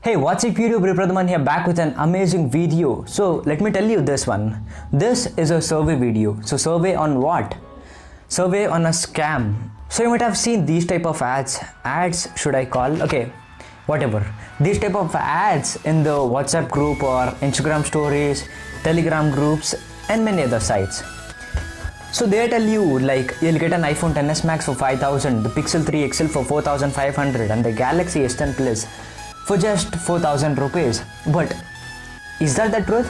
Hey, what's up YouTube? Ripradhaman here, back with an amazing video. So let me tell you this one. This is a survey video. So survey on what? Survey on a scam. So you might have seen these type of ads. Ads should I call? Okay, whatever. These type of ads in the WhatsApp group or Instagram stories, Telegram groups and many other sites. So they tell you like you'll get an iPhone XS Max for 5,000, the Pixel 3 XL for 4,500 and the Galaxy S10 Plus for just 4,000 rupees. But is that the truth?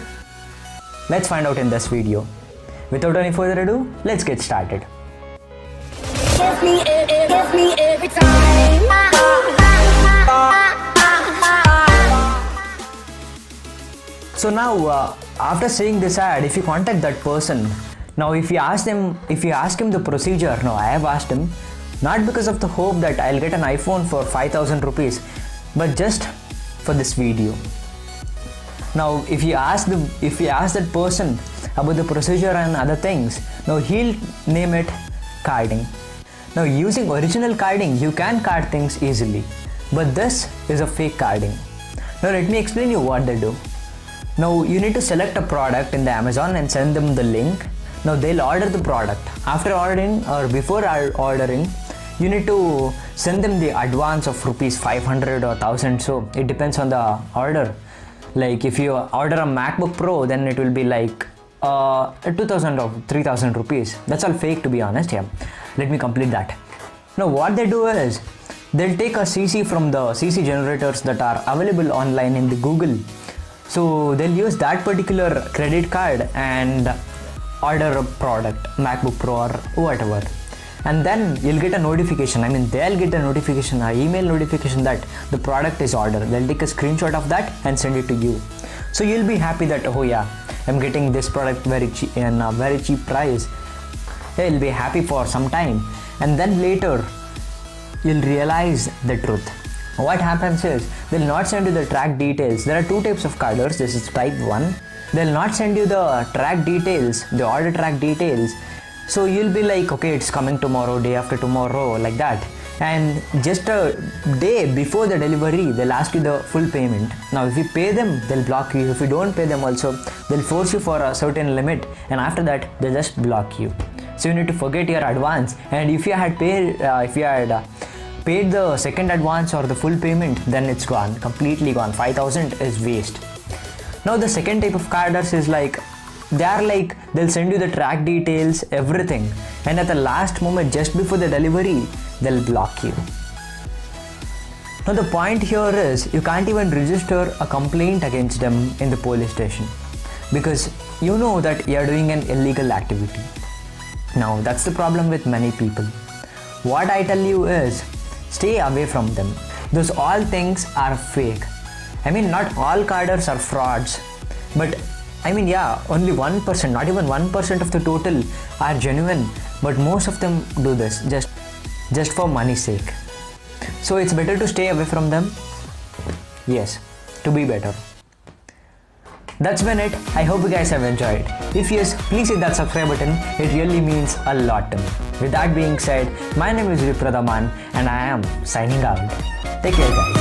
Let's find out in this video. Without any further ado, let's get started. Give me every time. So now after seeing this ad, if you contact that person, now if you ask him the procedure, no, I have asked him, not because of the hope that I'll get an iPhone for 5,000 rupees, but just for this video. Now if you ask that person about the procedure and other things, now he'll name it carding. Now using original carding, you can card things easily, but this is a fake carding. Now let me explain you what they do. Now you need to select a product in the Amazon and send them the link. Now they'll order the product. After ordering or before ordering, you need to send them the advance of rupees 500 or 1000. So it depends on the order. Like if you order a MacBook Pro, then it will be like 2000 or 3000 rupees. That's all fake, to be honest. Yeah, let me complete that. Now what they do is they'll take a CC from the CC generators that are available online in the Google. So they'll use that particular credit card and order a product, MacBook Pro or whatever, and then you'll get a notification. They'll get a notification, an email notification that the product is ordered. They'll take a screenshot of that and send it to you. So you'll be happy that, oh yeah, I'm getting this product very cheap in a very cheap price. You'll be happy for some time, and then later you'll realize the truth. What happens is they'll not send you the track details. There are two types of carders. This is type 1. They'll not send you the track details, the order track details. So you'll be like, okay, it's coming tomorrow, day after tomorrow, like that. And just a day before the delivery, they'll ask you the full payment. Now if you pay them, they'll block you. If you don't pay them also, they'll force you for a certain limit, and after that they'll just block you. So you need to forget your advance, and if you had paid the second advance or the full payment, then it's gone, completely gone. 5,000 is waste. Now the second type of carders is like, they'll send you the track details, everything, and at the last moment, just before the delivery, they'll block you. Now the point here is, you can't even register a complaint against them in the police station, because you know that you're doing an illegal activity. Now that's the problem with many people. What I tell you is, stay away from them. Those all things are fake. Not all carders are frauds, but yeah, only 1%, not even 1% of the total are genuine, but most of them do this just for money's sake. So it's better to stay away from them. Yes, to be better. That's been it. I hope you guys have enjoyed. If yes, please hit that subscribe button. It really means a lot to me. With that being said, my name is Ripradhaman and I am signing out. Take care, guys.